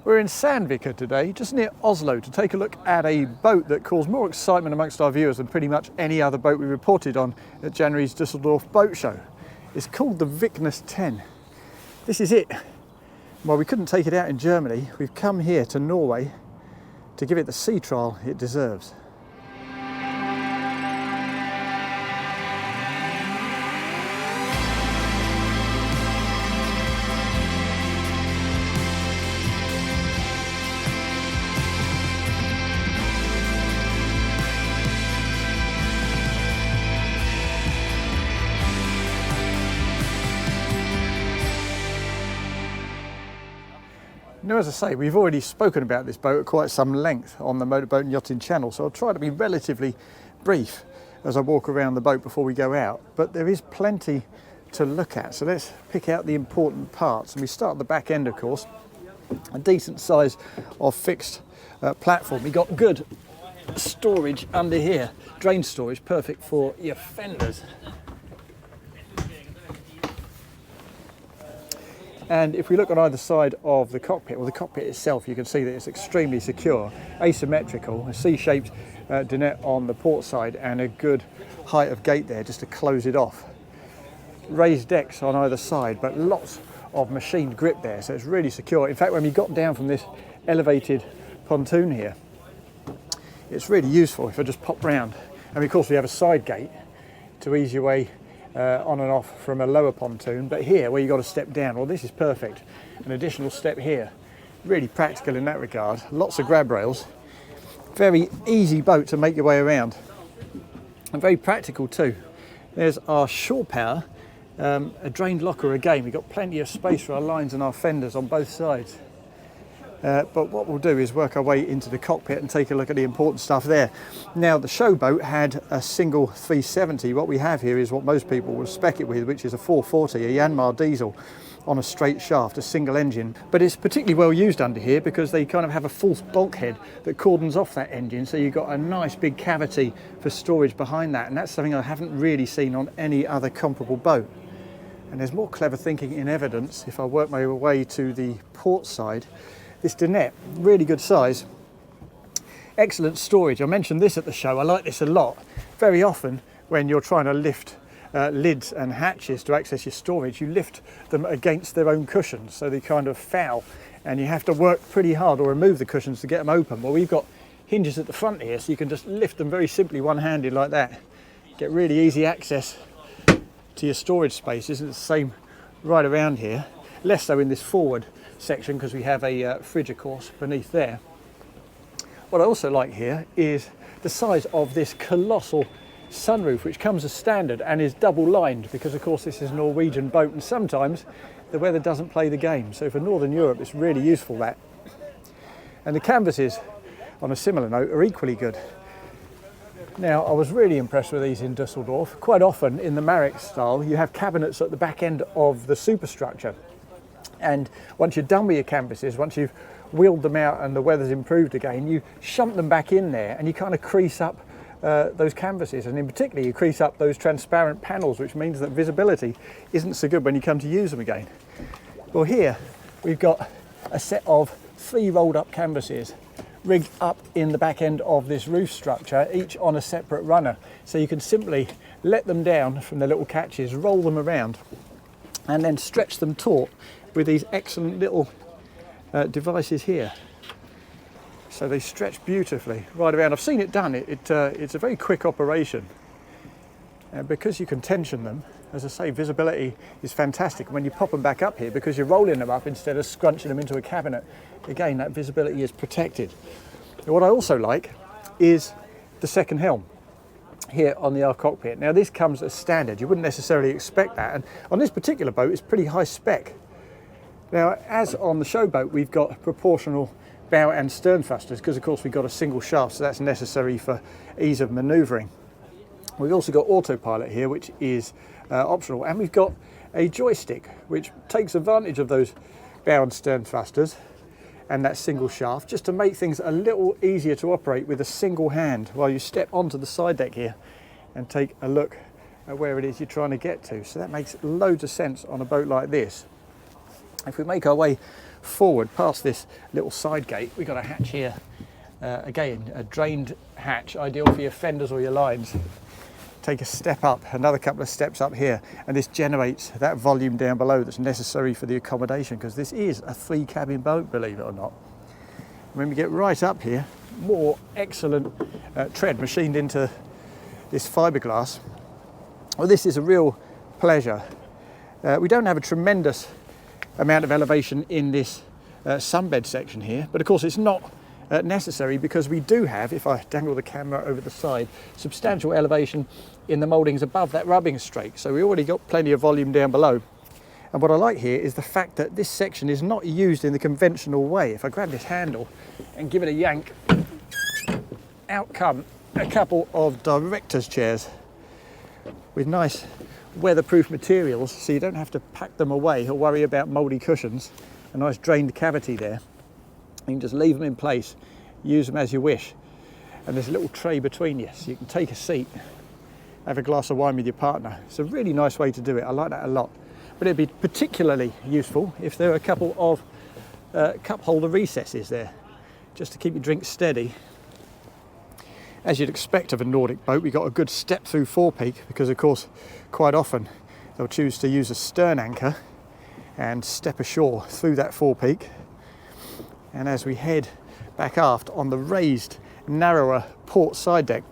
We're in Sandvika today, just near Oslo, to take a look at a boat that caused more excitement amongst our viewers than pretty much any other boat we reported on at January's Düsseldorf boat show. It's called the Viknes 10. This is it. While we couldn't take it out in Germany, we've come here to Norway to give it the sea trial it deserves. Now, as I say, we've already spoken about this boat at quite some length on the Motorboat and Yachting channel, so I'll try to be relatively brief as I walk around the boat before we go out, but there is plenty to look at, so let's pick out the important parts. And we start at the back end, of course, a decent size of fixed platform. We've got good storage under here, drain storage, perfect for your fenders. And if we look on either side of the cockpit, well, the cockpit itself, you can see that it's extremely secure, asymmetrical, a C-shaped dinette on the port side and a good height of gate there just to close it off. Raised decks on either side, but lots of machined grip there, so it's really secure. In fact, when we got down from this elevated pontoon here, it's really useful if I just pop round. And of course we have a side gate to ease your way on and off from a lower pontoon, but here where you've got to step down, well, this is perfect. An additional step here, really practical in that regard. Lots of grab rails, very easy boat to make your way around, and very practical too. There's our shore power, a drained locker again. We've got plenty of space for our lines and our fenders on both sides. But what we'll do is work our way into the cockpit and take a look at the important stuff there. Now, the show boat had a single 370. What we have here is what most people will spec it with, which is a 440, a Yanmar diesel on a straight shaft, a single engine. But it's particularly well used under here because they kind of have a false bulkhead that cordons off that engine, so you've got a nice big cavity for storage behind that, and that's something I haven't really seen on any other comparable boat. And there's more clever thinking in evidence if I work my way to the port side. This dinette, really good size, excellent storage. I mentioned this at the show, I like this a lot. Very often when you're trying to lift lids and hatches to access your storage, you lift them against their own cushions, so they kind of foul, and you have to work pretty hard or remove the cushions to get them open. Well, we've got hinges at the front here, so you can just lift them very simply one-handed like that. Get really easy access to your storage spaces, and it's the same right around here. Less so in this forward section because we have a fridge, of course, beneath there. What I also like here is the size of this colossal sunroof, which comes as standard and is double lined because, of course, this is a Norwegian boat and sometimes the weather doesn't play the game. So for Northern Europe, it's really useful, that. And the canvases, on a similar note, are equally good. Now, I was really impressed with these in Düsseldorf. Quite often in the Marek style, you have cabinets at the back end of the superstructure. And once you're done with your canvases, once you've wheeled them out and the weather's improved again, you shunt them back in there and you kind of crease up those canvases, and in particular you crease up those transparent panels, which means that visibility isn't so good when you come to use them again. Well, here we've got a set of 3 rolled up canvases rigged up in the back end of this roof structure, each on a separate runner, so you can simply let them down from the little catches, roll them around and then stretch them taut with these excellent little devices here. So they stretch beautifully right around. I've seen it done. It's a very quick operation. And because you can tension them, as I say, visibility is fantastic. When you pop them back up here, because you're rolling them up instead of scrunching them into a cabinet, again, that visibility is protected. And what I also like is the second helm here on the aft cockpit. Now, this comes as standard. You wouldn't necessarily expect that. And on this particular boat, it's pretty high spec. Now, as on the show boat, we've got proportional bow and stern thrusters because, of course, we've got a single shaft, so that's necessary for ease of manoeuvring. We've also got autopilot here, which is optional, and we've got a joystick which takes advantage of those bow and stern thrusters and that single shaft just to make things a little easier to operate with a single hand while you step onto the side deck here and take a look at where it is you're trying to get to. So that makes loads of sense on a boat like this. If we make our way forward past this little side gate, we've got a hatch here. Again, a drained hatch, ideal for your fenders or your lines. Take a step up, another couple of steps up here, and this generates that volume down below that's necessary for the accommodation, because this is a 3-cabin boat, believe it or not. When we get right up here, more excellent tread machined into this fiberglass. Well, this is a real pleasure. We don't have a tremendous amount of elevation in this sunbed section here, but of course it's not necessary, because we do have, if I dangle the camera over the side, substantial elevation in the mouldings above that rubbing strake. So we already got plenty of volume down below. And what I like here is the fact that this section is not used in the conventional way. If I grab this handle and give it a yank, out come a couple of director's chairs with nice weatherproof materials, so you don't have to pack them away or worry about mouldy cushions. A nice drained cavity there. You can just leave them in place, use them as you wish. And there's a little tray between you, so you can take a seat, have a glass of wine with your partner. It's a really nice way to do it. I like that a lot. But it'd be particularly useful if there are a couple of cup holder recesses there, just to keep your drink steady. As you'd expect of a Nordic boat, we've got a good step through forepeak, because of course quite often they'll choose to use a stern anchor and step ashore through that forepeak. And as we head back aft on the raised, narrower port side deck,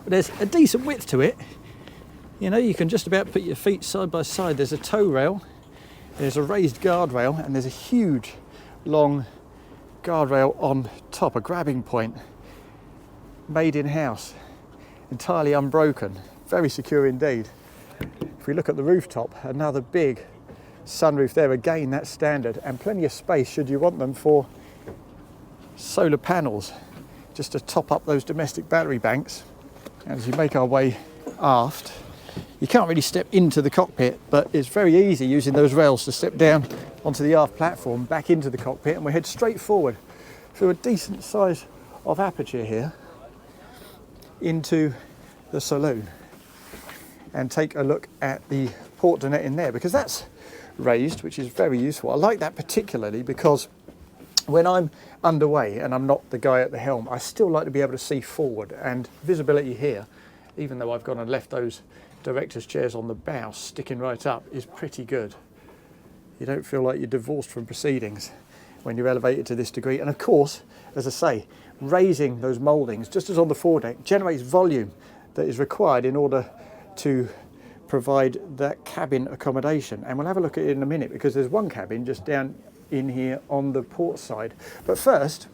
there's a decent width to it. You know, you can just about put your feet side by side. There's a tow rail, there's a raised guardrail, and there's a huge, long guardrail on top, a grabbing point, made in-house, entirely unbroken, very secure indeed. If we look at the rooftop, another big sunroof there, again that's standard, and plenty of space should you want them for solar panels, just to top up those domestic battery banks. And as you make our way aft, you can't really step into the cockpit, but it's very easy using those rails to step down onto the aft platform, back into the cockpit, and we head straight forward through a decent size of aperture here into the saloon, and take a look at the port dinette in there, because that's raised, which is very useful. I like that particularly because when I'm underway and I'm not the guy at the helm, I still like to be able to see forward, and visibility here, even though I've gone and left those director's chairs on the bow sticking right up, is pretty good. You don't feel like you're divorced from proceedings when you're elevated to this degree. And of course, as I say, raising those mouldings, just as on the foredeck, generates volume that is required in order to provide that cabin accommodation. And we'll have a look at it in a minute, because there's one cabin just down in here on the port side. But first,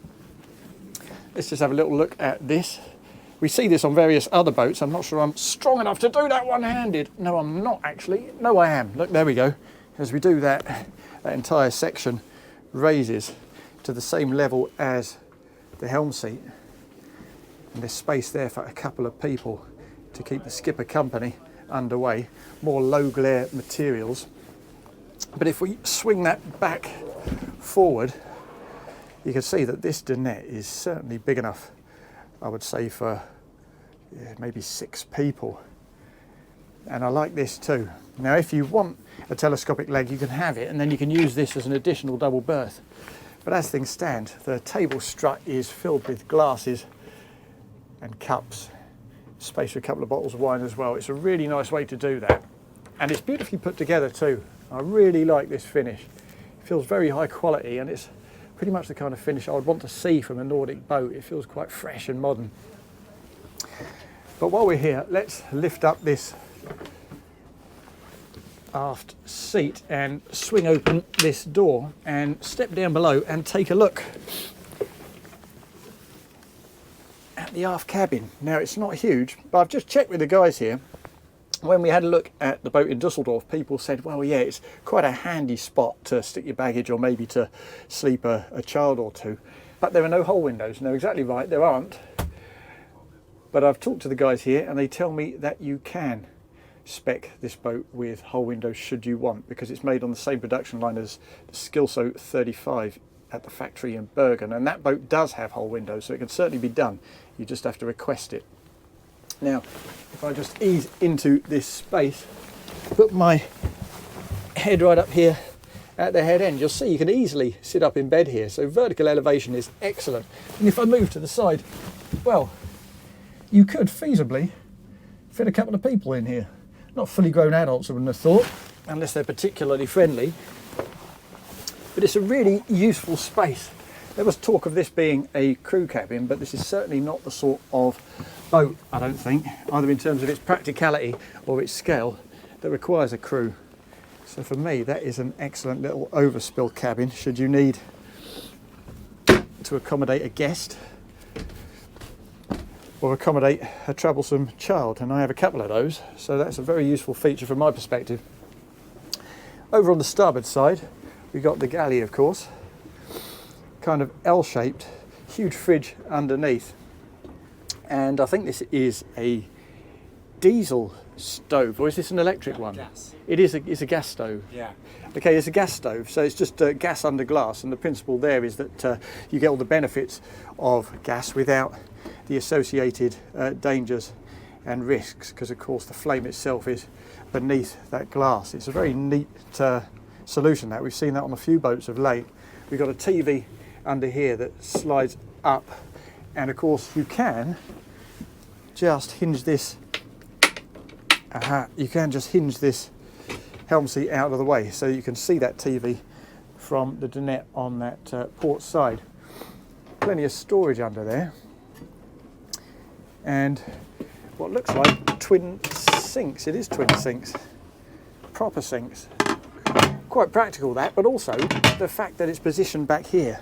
let's just have a little look at this. We see this on various other boats. I'm not sure I'm strong enough to do that one-handed. No, I'm not actually. No, I am. Look, there we go. As we do that, that entire section raises to the same level as the helm seat. And there's space there for a couple of people to keep the skipper company underway. More low glare materials. But if we swing that back forward, you can see that this dinette is certainly big enough, I would say, for maybe 6 people. And I like this too. Now, if you want a telescopic leg, you can have it, and then you can use this as an additional double berth. But as things stand, the table strut is filled with glasses and cups. Space for a couple of bottles of wine as well. It's a really nice way to do that. And it's beautifully put together too. I really like this finish. It feels very high quality, and it's pretty much the kind of finish I would want to see from a Nordic boat. It feels quite fresh and modern. But while we're here, let's lift up this aft seat and swing open this door and step down below and take a look at the aft cabin. Now, it's not huge, but I've just checked with the guys here. When we had a look at the boat in Dusseldorf, people said, well, yeah, it's quite a handy spot to stick your baggage, or maybe to sleep a child or two. But there are no hull windows. No, exactly right, there aren't. But I've talked to the guys here, and they tell me that you can spec this boat with hull windows should you want, because it's made on the same production line as the Skilso 35 at the factory in Bergen. And that boat does have hull windows, so it can certainly be done. You just have to request it. Now, if I just ease into this space, put my head right up here at the head end. You'll see you can easily sit up in bed here, so vertical elevation is excellent. And if I move to the side, well, you could feasibly fit a couple of people in here. Not fully grown adults, I wouldn't have thought, unless they're particularly friendly. But it's a really useful space. There was talk of this being a crew cabin, but this is certainly not the sort of boat, I don't think, either in terms of its practicality or its scale, that requires a crew. So for me, that is an excellent little overspill cabin, should you need to accommodate a guest or accommodate a troublesome child, and I have a couple of those, so that's a very useful feature from my perspective. Over on the starboard side, we've got the galley, of course, kind of L-shaped, huge fridge underneath, and I think this is a diesel stove, or is this an electric one? Gas. It's a gas stove. Yeah. Okay, it's a gas stove, so it's just gas under glass, and the principle there is that you get all the benefits of gas without the associated dangers and risks, because of course the flame itself is beneath that glass. It's a very neat solution. That we've seen that on a few boats of late. We've got a TV under here that slides up, and of course you can just hinge this you can just hinge this helm seat out of the way so you can see that TV from the dinette on that port side. Plenty of storage under there, and what looks like twin sinks. It is twin sinks, proper sinks. Quite practical that, but also the fact that it's positioned back here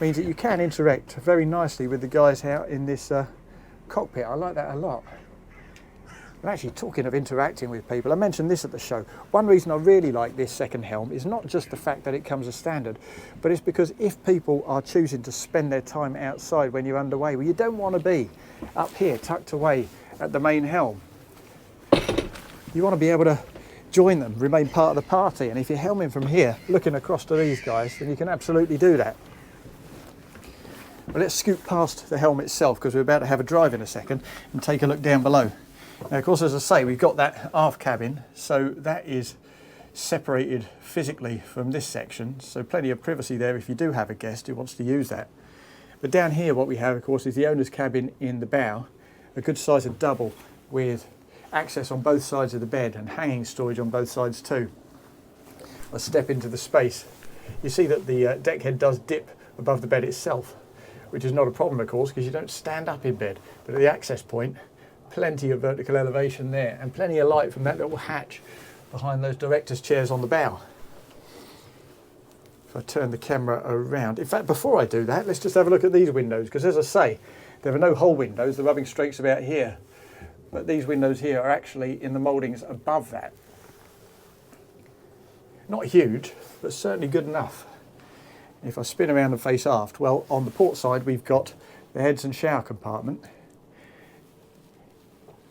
means that you can interact very nicely with the guys out in this cockpit. I like that a lot. And actually, talking of interacting with people, I mentioned this at the show. One reason I really like this second helm is not just the fact that it comes as standard, but it's because if people are choosing to spend their time outside when you're underway, well, you don't want to be up here tucked away at the main helm. You want to be able to join them, remain part of the party, and if you're helming from here, looking across to these guys, then you can absolutely do that. Well, let's scoot past the helm itself, because we're about to have a drive in a second, and take a look down below. Now, of course, as I say, we've got that aft cabin, so that is separated physically from this section, so plenty of privacy there if you do have a guest who wants to use that. But down here what we have, of course, is the owner's cabin in the bow, a good size of double with access on both sides of the bed and hanging storage on both sides too. I'll step into the space. You see that the deck head does dip above the bed itself, which is not a problem, of course, because you don't stand up in bed, but at the access point, plenty of vertical elevation there and plenty of light from that little hatch behind those director's chairs on the bow. If I turn the camera around, in fact, before I do that, let's just have a look at these windows, because as I say, there are no hull windows, the rubbing streak's about here, but these windows here are actually in the mouldings above that. Not huge, but certainly good enough. If I spin around and face aft, well, on the port side we've got the heads and shower compartment,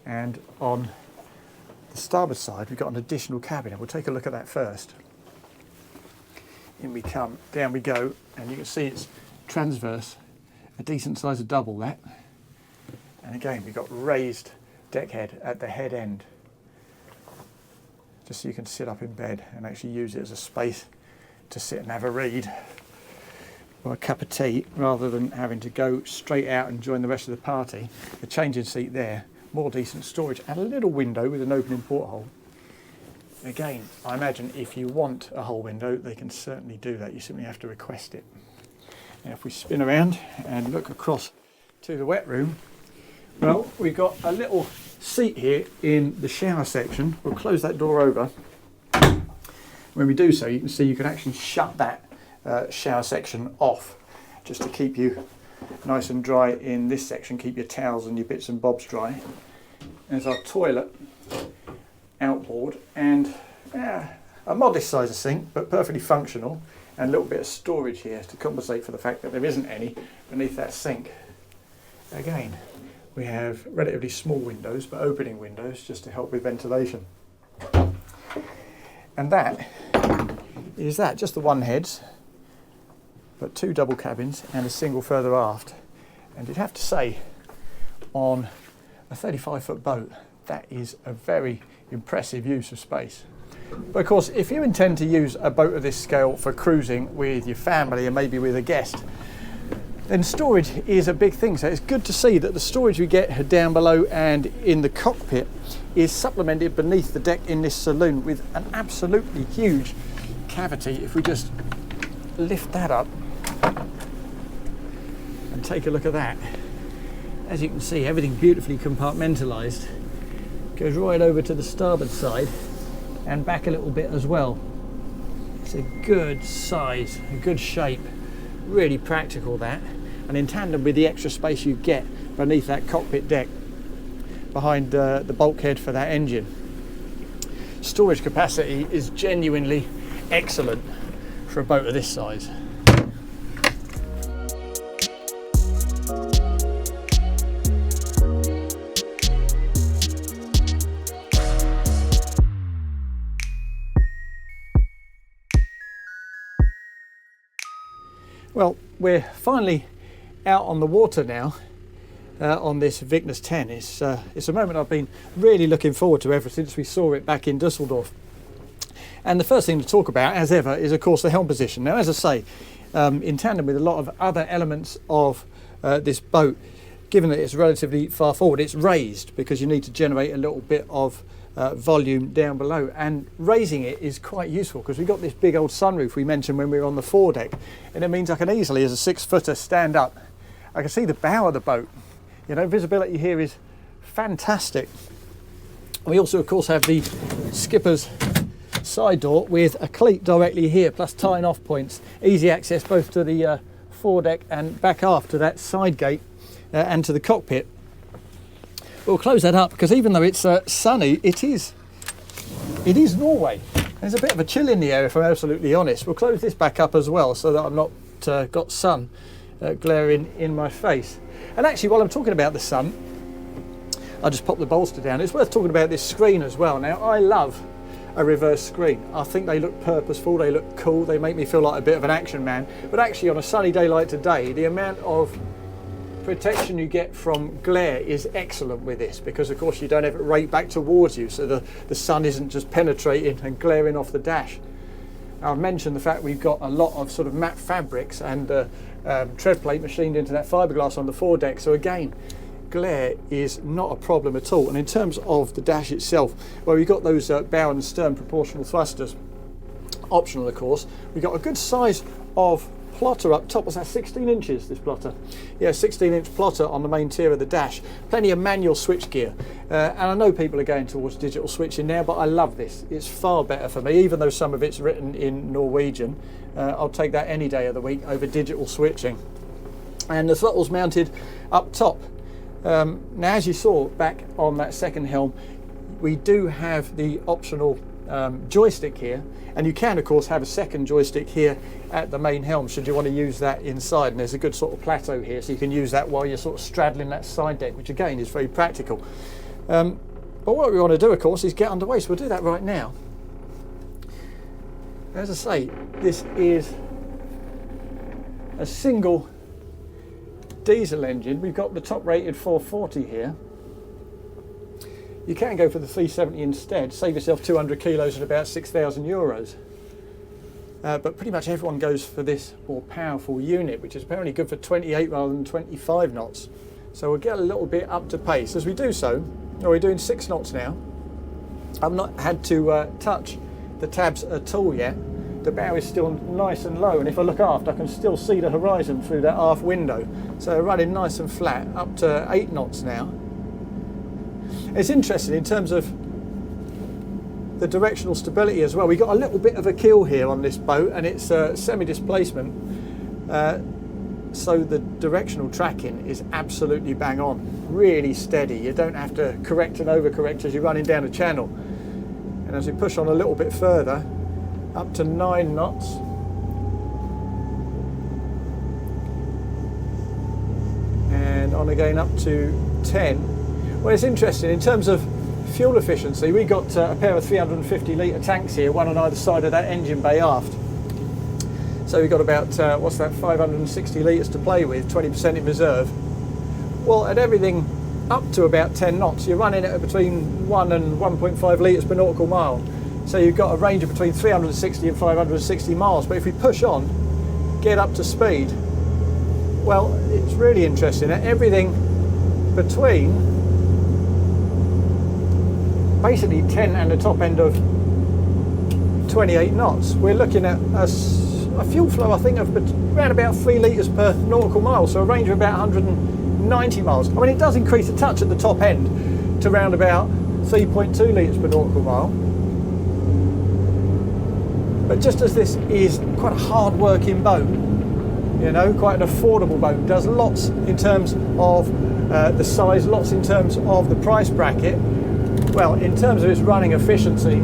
and on the starboard side we've got an additional cabin, and we'll take a look at that first. In we come, down we go, and you can see it's transverse, a decent size of double that, and again we've got raised deck head at the head end, just so you can sit up in bed and actually use it as a space to sit and have a read or a cup of tea, rather than having to go straight out and join the rest of the party. The changing seat there, more decent storage, and a little window with an opening porthole. Again, I imagine if you want a whole window, they can certainly do that. You simply have to request it. Now, if we spin around and look across to the wet room, well, we've got a little seat here in the shower section. We'll close that door over. When we do so, you can see you can actually shut that shower section off, just to keep you nice and dry in this section, keep your towels and your bits and bobs dry. There's our toilet outboard, and a modest size of sink, but perfectly functional, and a little bit of storage here to compensate for the fact that there isn't any beneath that sink. Again, we have relatively small windows, but opening windows just to help with ventilation. And that is that, just the one heads, but two double cabins and a single further aft. And you'd have to say, on a 35-foot boat, that is a very impressive use of space. But of course, if you intend to use a boat of this scale for cruising with your family and maybe with a guest, then storage is a big thing. So it's good to see that the storage we get down below and in the cockpit is supplemented beneath the deck in this saloon with an absolutely huge cavity. If we just lift that up and take a look at that, as you can see, everything beautifully compartmentalized, goes right over to the starboard side and back a little bit as well. It's a good size, a good shape, really practical that, and in tandem with the extra space you get beneath that cockpit deck behind the bulkhead for that engine. Storage capacity is genuinely excellent for a boat of this size. Well, we're finally out on the water now on this Viknes 10. It's a moment I've been really looking forward to ever since we saw it back in Dusseldorf. And the first thing to talk about, as ever, is of course the helm position. Now, as I say, in tandem with a lot of other elements of this boat, given that it's relatively far forward, it's raised because you need to generate a little bit of volume down below, and raising it is quite useful because we've got this big old sunroof we mentioned when we were on the foredeck, and it means I can easily, as a 6-footer, stand up. I can see the bow of the boat. You know, visibility here is fantastic. We also of course have the skipper's side door with a cleat directly here, plus tying off points, easy access both to the foredeck and back aft to that side gate and to the cockpit. We'll close that up because even though it's sunny, it is Norway. There's a bit of a chill in the air, if I'm absolutely honest. We'll close this back up as well so that I'm not got sun glaring in my face. And actually, while I'm talking about the sun, I'll just pop the bolster down. It's worth talking about this screen as well. Now, I love a reverse screen. I think they look purposeful, they look cool, they make me feel like a bit of an action man. But actually, on a sunny day like today, the amount of protection you get from glare is excellent with this, because of course you don't have it right back towards you, so the sun isn't just penetrating and glaring off the dash. I've mentioned the fact we've got a lot of sort of matte fabrics and tread plate machined into that fiberglass on the foredeck, so again, glare is not a problem at all. And in terms of the dash itself, well, we've got those bow and stern proportional thrusters, optional of course. We've got a good size of plotter up top. What's that, 16 inches, this plotter? Yeah, 16-inch plotter on the main tier of the dash. Plenty of manual switch gear. And I know people are going towards digital switching now, but I love this. It's far better for me, even though some of it's written in Norwegian. I'll take that any day of the week over digital switching. And the throttle's mounted up top. Now, as you saw back on that second helm, we do have the optional joystick here, and you can of course have a second joystick here at the main helm should you want to use that inside, and there's a good sort of plateau here so you can use that while you're sort of straddling that side deck, which again is very practical. But what we want to do of course is get underway, so we'll do that right now. As I say, this is a single diesel engine. We've got the top rated 440 here. You can go for the 370 instead, save yourself 200 kilos and about 6,000 euros. But pretty much everyone goes for this more powerful unit, which is apparently good for 28 rather than 25 knots. So we'll get a little bit up to pace. As we do so, we're doing 6 knots now. I've not had to touch the tabs at all yet. The bow is still nice and low, and if I look aft I can still see the horizon through that aft window. So running nice and flat, up to 8 knots now. It's interesting in terms of the directional stability as well. We've got a little bit of a keel here on this boat, and it's semi-displacement, so the directional tracking is absolutely bang on, really steady. You don't have to correct and overcorrect as you're running down a channel. And as we push on a little bit further, up to 9 knots. And on again up to 10. Well, it's interesting in terms of fuel efficiency. We got a pair of 350 litre tanks here, one on either side of that engine bay aft. So we've got about, 560 litres to play with, 20% in reserve. Well, at everything up to about 10 knots, you're running at between 1 and 1.5 litres per nautical mile. So you've got a range of between 360 and 560 miles. But if we push on, get up to speed, well, it's really interesting. Everything between basically 10 and the top end of 28 knots. We're looking at a fuel flow, I think, of around about 3 litres per nautical mile, so a range of about 190 miles. I mean, it does increase a touch at the top end to around about 3.2 litres per nautical mile. But just as this is quite a hard working boat, you know, quite an affordable boat, does lots in terms of the size, lots in terms of the price bracket, well, in terms of its running efficiency,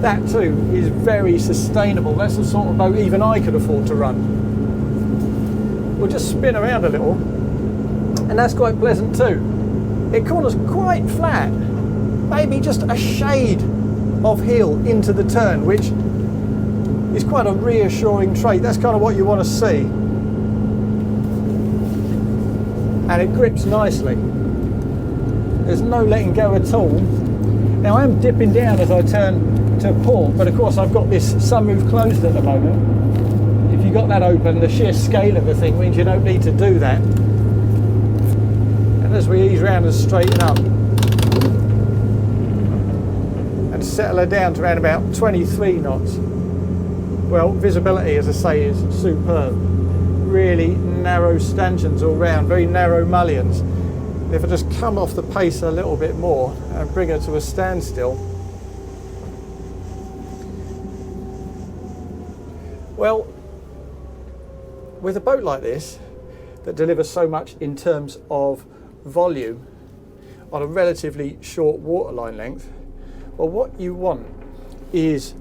that too is very sustainable. That's the sort of boat even I could afford to run. We'll just spin around a little, and that's quite pleasant too. It corners quite flat, maybe just a shade of heel into the turn, which is quite a reassuring trait. That's kind of what you want to see. And it grips nicely. There's no letting go at all. Now I am dipping down as I turn to port, but of course I've got this sunroof closed at the moment. If you've got that open, the sheer scale of the thing means you don't need to do that. And as we ease around and straighten up and settle her down to around about 23 knots, well, visibility, as I say, is superb. Really narrow stanchions all round, very narrow mullions. If I just come off the pace a little bit more and bring her to a standstill, well, with a boat like this that delivers so much in terms of volume on a relatively short waterline length, well, what you want is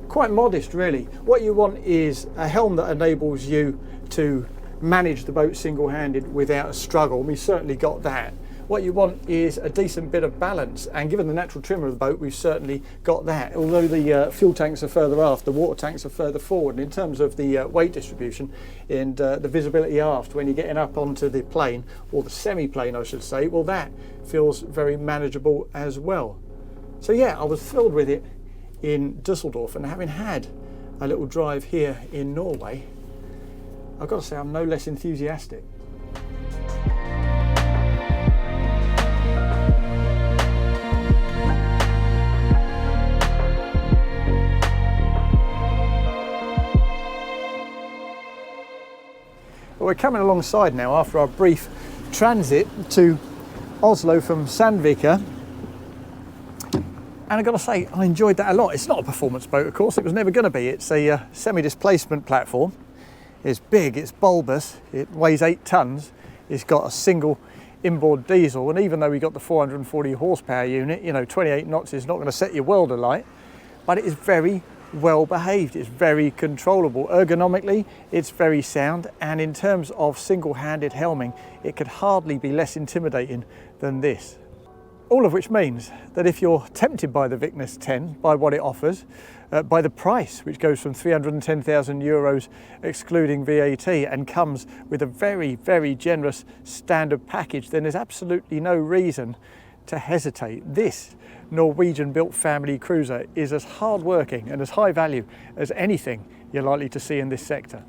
quite modest, really. What you want is a helm that enables you to manage the boat single-handed without a struggle. We certainly got that. What you want is a decent bit of balance, and given the natural trimmer of the boat, we've certainly got that. Although the fuel tanks are further aft, the water tanks are further forward, and in terms of the weight distribution and the visibility aft when you're getting up onto the plane, or the semi-plane I should say, well, that feels very manageable as well. So yeah, I was thrilled with it in Dusseldorf, and having had a little drive here in Norway, I've got to say I'm no less enthusiastic. Well, we're coming alongside now after our brief transit to Oslo from Sandvika. And I've got to say, I enjoyed that a lot. It's not a performance boat, of course. It was never going to be. It's a semi-displacement platform. It's big, it's bulbous, it weighs 8 tons. It's got a single inboard diesel. And even though we got the 440 horsepower unit, you know, 28 knots is not going to set your world alight. But it is very well behaved. It's very controllable. Ergonomically, it's very sound. And in terms of single-handed helming, it could hardly be less intimidating than this. All of which means that if you're tempted by the Viknes 10, by what it offers, by the price, which goes from 310,000 euros excluding VAT and comes with a very, very generous standard package, then there's absolutely no reason to hesitate. This Norwegian-built family cruiser is as hard-working and as high value as anything you're likely to see in this sector.